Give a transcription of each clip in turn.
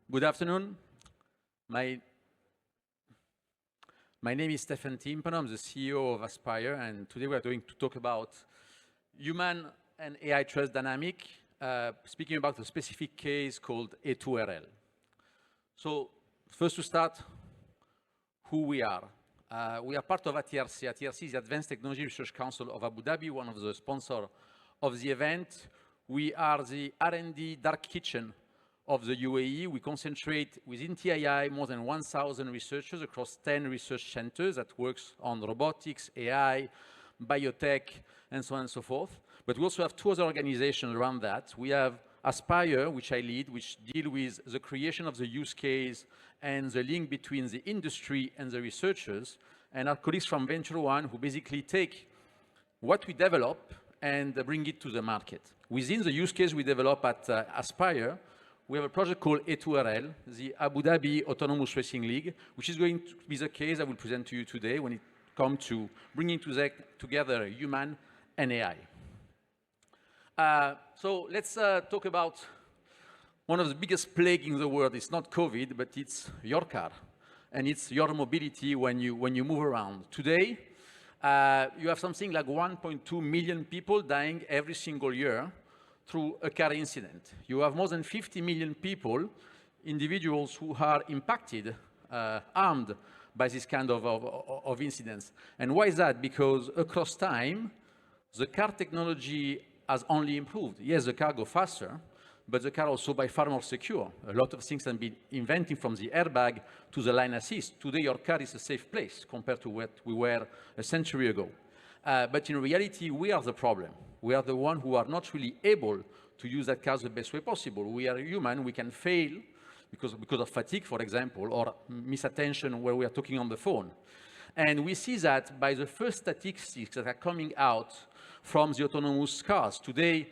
Good afternoon. My name is Stephane Timpano. I'm the CEO of Aspire, and today we are going to talk about human and AI trust dynamic, speaking about a specific case called A2RL. So first to start, who we are. We are part of ATRC. ATRC is the Advanced Technology Research Council of Abu Dhabi, one of the sponsors of the event. We are the R&D dark kitchen of the UAE. We concentrate within TII more than 1,000 researchers across 10 research centers that works on robotics, AI, biotech, and so on and so forth. But we also have two other organizations around that. We have Aspire, which I lead, which deal with the creation of the use case and the link between the industry and the researchers, and our colleagues from Venture One, who basically take what we develop and bring it to the market. Within the use case we develop at Aspire, we have a project called A2RL, the Abu Dhabi Autonomous Racing League, which is going to be the case I will present to you today when it comes to bringing together human and AI. So let's talk about one of the biggest plagues in the world. It's not COVID, but it's your car, and it's your mobility when you move around. Today, you have something like 1.2 million people dying every single year through a car incident. You have more than 50 million people, individuals who are impacted, harmed by this kind of incidents. And why is that? Because across time, the car technology has only improved. Yes, the car goes faster, but the car also by far more secure. A lot of things have been invented, from the airbag to the lane assist. Today, your car is a safe place compared to what we were a century ago. But in reality, we are the problem. We are the one who are not really able to use that car the best way possible. We are human. We can fail because of fatigue, for example, or misattention where we are talking on the phone. And we see that by the first statistics that are coming out from the autonomous cars. Today,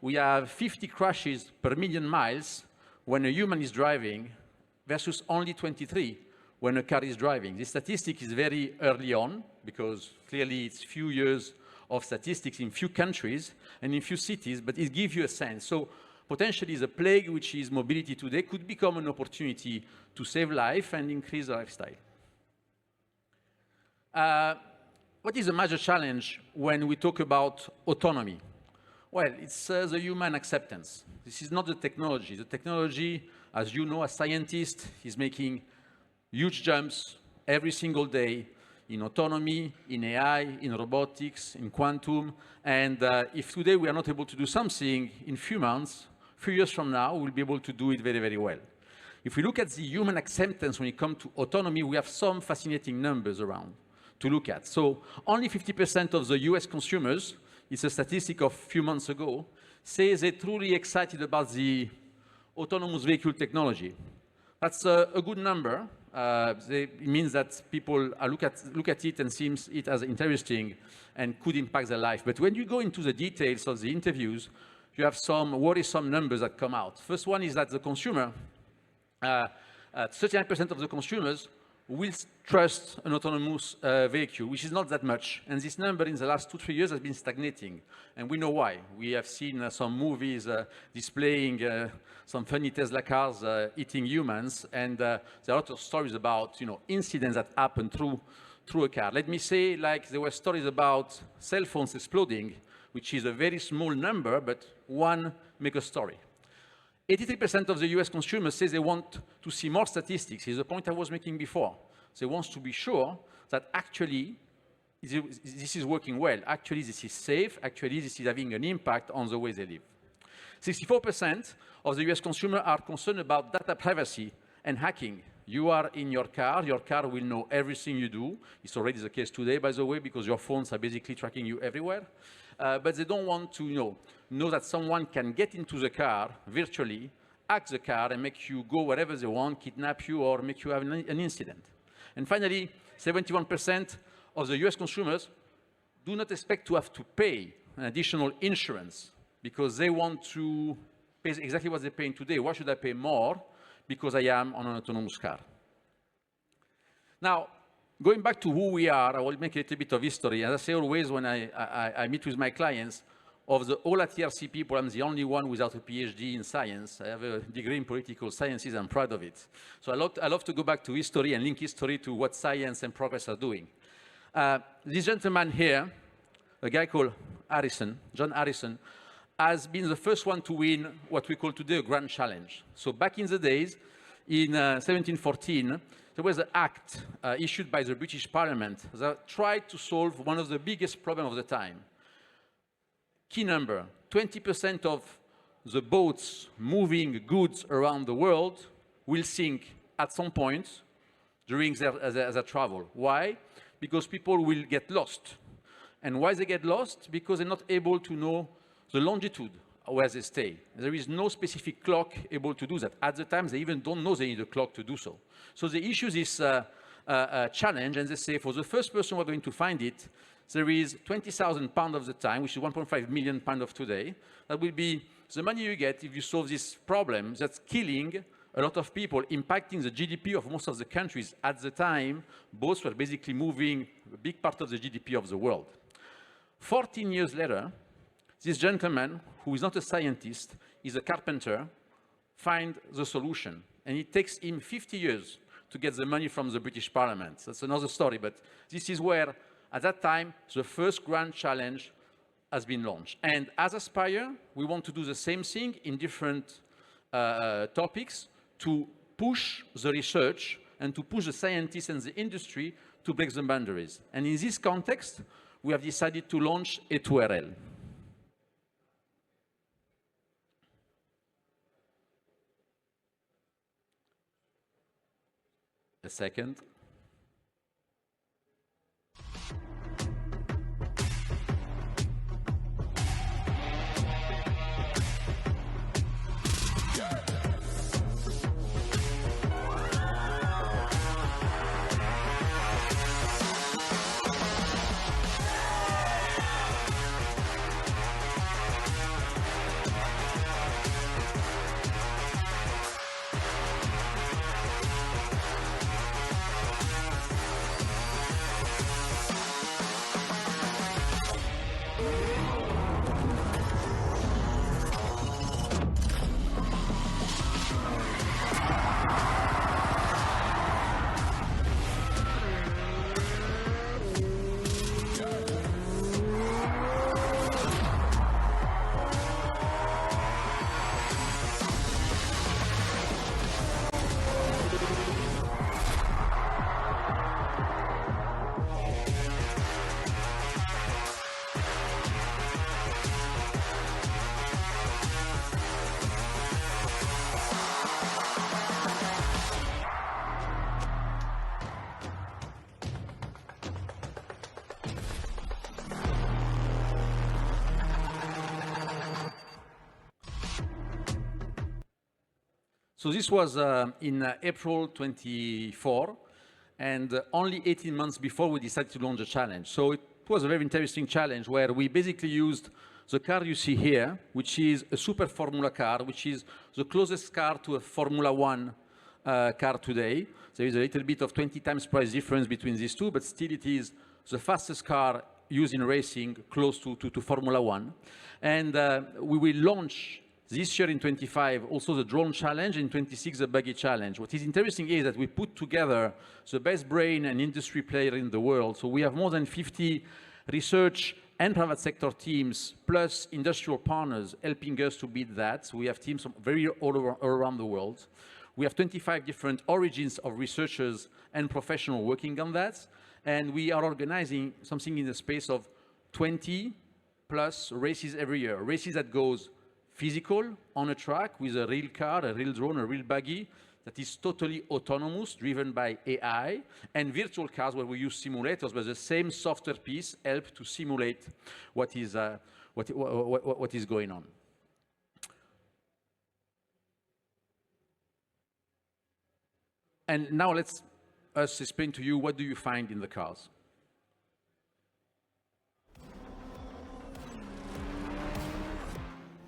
we have 50 crashes per million miles when a human is driving versus only 23 when a car is driving. This statistic is very early on because clearly it's few years of statistics in few countries and in few cities, but it gives you a sense. So potentially the plague, which is mobility today, could become an opportunity to save life and increase the lifestyle. What is a major challenge when we talk about autonomy? Well, it's the human acceptance. This is not the technology. The technology, as you know, as scientists, is making huge jumps every single day in autonomy, in AI, in robotics, in quantum. And if today we are not able to do something, in few months, few years from now, we'll be able to do it very, very well. If we look at the human acceptance when it comes to autonomy, we have some fascinating numbers around to look at. So only 50% of the US consumers, it's a statistic of a few months ago, say they're truly excited about the autonomous vehicle technology. That's a good number. It means that people look at it and seems it as interesting and could impact their life. But when you go into the details of the interviews, you have some worrisome numbers that come out. First one is that the consumer, 39% of the consumers will trust an autonomous vehicle, which is not that much. And this number in the last 2-3 years has been stagnating. And we know why. We have seen some movies displaying some funny Tesla cars eating humans. And there are a lot of stories about incidents that happen through a car. Let me say, like, there were stories about cell phones exploding, which is a very small number, but one mega story. 83% of the US consumers say they want to see more statistics. It's the point I was making before. They want to be sure that actually this is working well. Actually, this is safe. Actually, this is having an impact on the way they live. 64% of the US consumers are concerned about data privacy and hacking. You are in your car will know everything you do. It's already the case today, by the way, because your phones are basically tracking you everywhere. But they don't want to know that someone can get into the car virtually, hack the car, and make you go wherever they want, kidnap you, or make you have an incident. And finally, 71% of the US consumers do not expect to have to pay an additional insurance because they want to pay exactly what they're paying today. Why should I pay more? Because I am on an autonomous car. Now, going back to who we are, I will make a little bit of history. As I say always when I meet with my clients, of the all at TRC people, I'm the only one without a PhD in science. I have a degree in political sciences. I'm proud of it. So I love to go back to history and link history to what science and progress are doing. This gentleman here, a guy called Harrison, John Harrison, has been the first one to win what we call today a grand challenge. So back in the days, in 1714, there was an act issued by the British Parliament that tried to solve one of the biggest problems of the time. Key number, 20% of the boats moving goods around the world will sink at some point during their travel. Why? Because people will get lost. And why they get lost? Because they're not able to know the longitude where they stay. There is no specific clock able to do that. At the time, they even don't know they need a clock to do so. So they issue this challenge, and they say, for the first person who are going to find it, there is 20,000 pounds of the time, which is 1.5 million pounds of today. That will be the money you get if you solve this problem that's killing a lot of people, impacting the GDP of most of the countries. At the time, boats were basically moving a big part of the GDP of the world. 14 years later, this gentleman, who is not a scientist, is a carpenter, finds the solution. And it takes him 50 years to get the money from the British Parliament. That's another story, but this is where, at that time, the first grand challenge has been launched. And as Aspire, we want to do the same thing in different topics to push the research and to push the scientists and the industry to break the boundaries. And in this context, we have decided to launch A2RL. A second. So this was in April 24, and only 18 months before we decided to launch a challenge. So it was a very interesting challenge where we basically used the car you see here, which is a super Formula car, which is the closest car to a Formula One car today. There is a little bit of 20 times price difference between these two, but still it is the fastest car used in racing, close to Formula One. And we will launch this year in 25, also the drone challenge, in 26, the buggy challenge. What is interesting is that we put together the best brain and industry player in the world. So we have more than 50 research and private sector teams, plus industrial partners helping us to beat that. So we have teams from all around the world. We have 25 different origins of researchers and professionals working on that. And we are organizing something in the space of 20 plus races every year. Races that goes physical on a track with a real car, a real drone, a real buggy that is totally autonomous, driven by AI, and virtual cars where we use simulators, but the same software piece help to simulate what is going on. And now let's explain to you what do you find in the cars.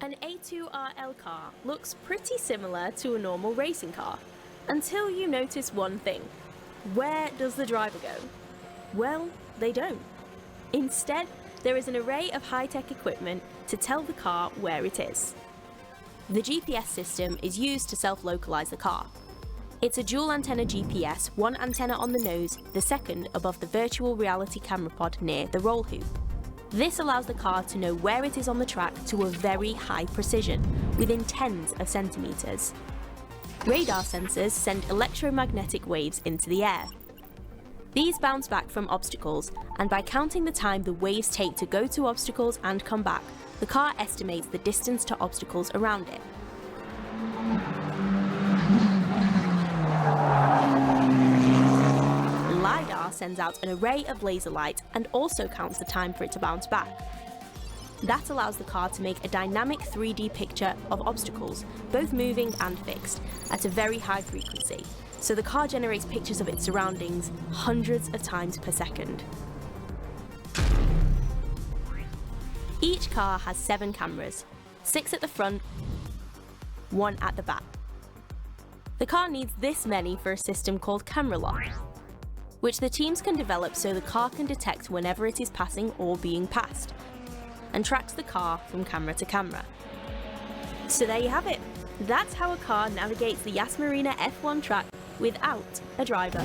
An A2RL car looks pretty similar to a normal racing car, until you notice one thing. Where does the driver go? Well, they don't. Instead, there is an array of high-tech equipment to tell the car where it is. The GPS system is used to self-localize the car. It's a dual-antenna GPS, one antenna on the nose, the second above the virtual reality camera pod near the roll hoop. This allows the car to know where it is on the track to a very high precision, within tens of centimeters. Radar sensors send electromagnetic waves into the air. These bounce back from obstacles, and by counting the time the waves take to go to obstacles and come back, the car estimates the distance to obstacles around it. LiDAR sends out an array of laser light and also counts the time for it to bounce back. That allows the car to make a dynamic 3D picture of obstacles, both moving and fixed, at a very high frequency, so the car generates pictures of its surroundings hundreds of times per second. Each car has 7 cameras, 6 at the front, 1 at the back. The car needs this many for a system called camera lock, which the teams can develop so the car can detect whenever it is passing or being passed, and tracks the car from camera to camera. So there you have it. That's how a car navigates the Yas Marina F1 track without a driver.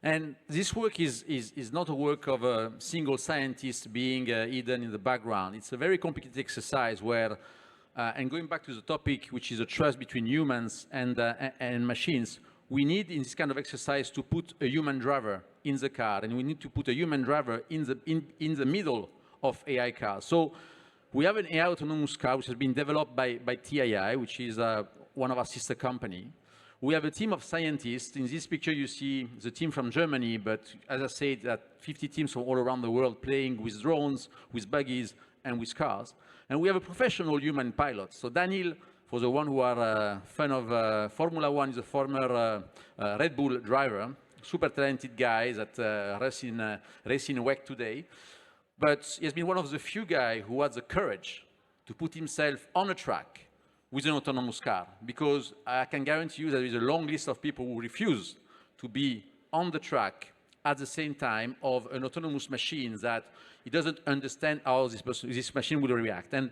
And this work is not a work of a single scientist being hidden in the background. It's a very complicated exercise where, and going back to the topic, which is a trust between humans and machines, we need in this kind of exercise to put a human driver in the car, and we need to put a human driver in the middle of AI cars. So we have an AI autonomous car which has been developed by TII, which is one of our sister company. We have a team of scientists. In this picture, you see the team from Germany, but as I said, that 50 teams from all around the world playing with drones, with buggies, and with cars. And we have a professional human pilot. So Daniel, for the one who are fan of Formula One, is a former Red Bull driver, super talented guy that racing WEC today. But he has been one of the few guys who had the courage to put himself on a track with an autonomous car, because I can guarantee you that there is a long list of people who refuse to be on the track at the same time of an autonomous machine that it doesn't understand how this machine will react. And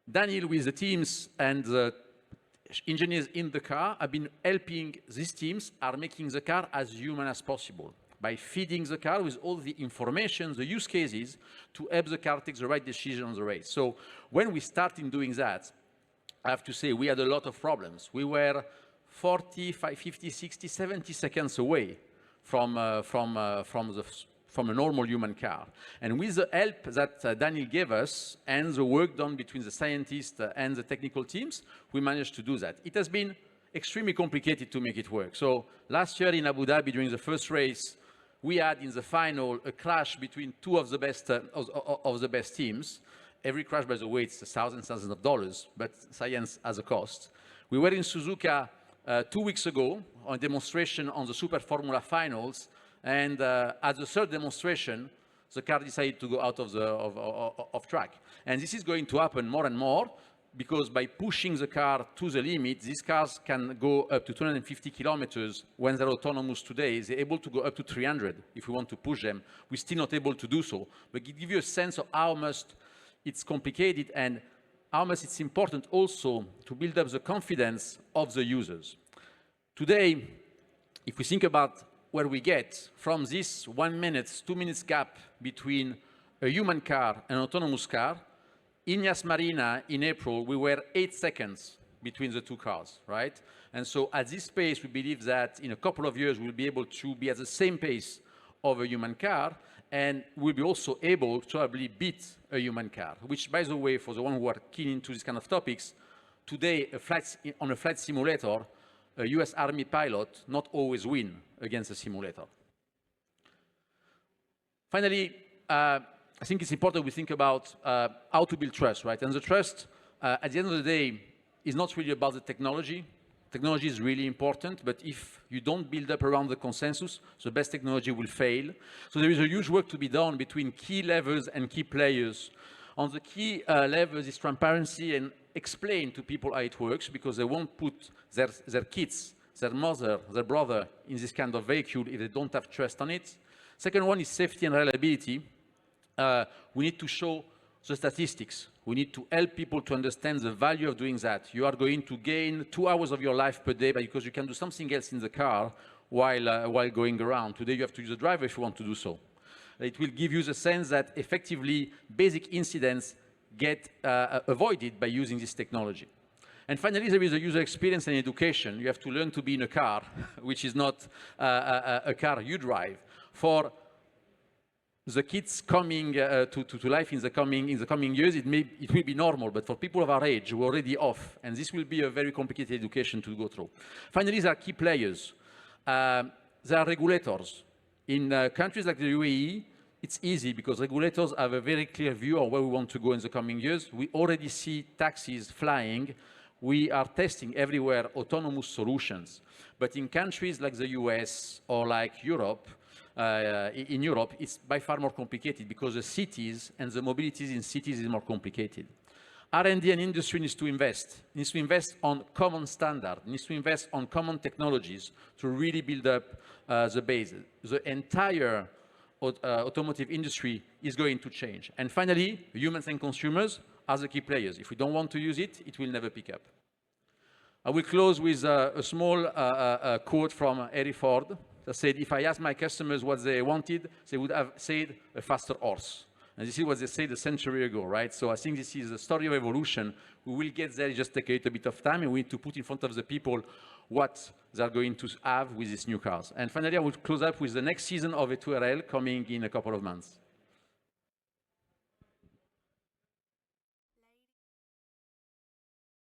Daniel, with the teams and the engineers in the car, have been helping these teams are making the car as human as possible by feeding the car with all the information, the use cases, to help the car take the right decision on the race. So when we started doing that, I have to say we had a lot of problems. We were 45, 50, 60, 70 seconds away from a normal human car. And with the help that Daniel gave us and the work done between the scientists and the technical teams, we managed to do that. It has been extremely complicated to make it work. So last year in Abu Dhabi, during the first race, we had in the final a clash between two of the best teams. Every crash, by the way, it's thousands of dollars, but science has a cost. We were in Suzuka 2 weeks ago on a demonstration on the Super Formula finals, and at the third demonstration, the car decided to go out of track. And this is going to happen more and more, because by pushing the car to the limit, these cars can go up to 250 kilometers. When they're autonomous today, they're able to go up to 300 if we want to push them. We're still not able to do so. But it gives you a sense of how much it's complicated and how much it's important also to build up the confidence of the users. Today, if we think about where we get from this 1 minute, 2 minutes gap between a human car and an autonomous car, in Yas Marina in April, we were 8 seconds between the two cars, right? And so at this pace, we believe that in a couple of years, we'll be able to be at the same pace of a human car, and we'll be also able to probably beat a human car, which, by the way, for the one who are keen into these kind of topics, today, on a flight simulator, a US Army pilot not always win against a simulator. Finally, I think it's important we think about how to build trust, right? And the trust, at the end of the day, is not really about the technology. Technology is really important, but if you don't build up around the consensus, the best technology will fail. So there is a huge work to be done between key levels and key players. On the key levels is transparency and explain to people how it works, because they won't put their kids their mother, their brother in this kind of vehicle if they don't have trust on it. Second one is safety and reliability. We need to show the statistics. We need to help people to understand the value of doing that. You are going to gain 2 hours of your life per day because you can do something else in the car while going around. Today you have to use a driver if you want to do so. It will give you the sense that effectively basic incidents get avoided by using this technology. And finally, there is a user experience and education. You have to learn to be in a car, which is not a car you drive. For the kids coming to life in the coming years, it will be normal, but for people of our age, we're already off, and this will be a very complicated education to go through. Finally, there are key players. There are regulators. In countries like the UAE, it's easy because regulators have a very clear view of where we want to go in the coming years. We already see taxis flying. We are testing everywhere autonomous solutions. But in countries like the US or like Europe, in Europe, it's by far more complicated because the cities and the mobilities in cities is more complicated. R&D and industry needs to invest on common standards, needs to invest on common technologies to really build up the base. The entire automotive industry is going to change. And finally, humans and consumers are the key players. If we don't want to use it, it will never pick up. I will close with a small quote from Henry Ford that said, if I asked my customers what they wanted, they would have said a faster horse. And this is what they said a century ago, right? So I think this is a story of evolution. We will get there, just take a little bit of time, and we need to put in front of the people what they're going to have with these new cars. And finally, I will close up with the next season of A2RL coming in a couple of months.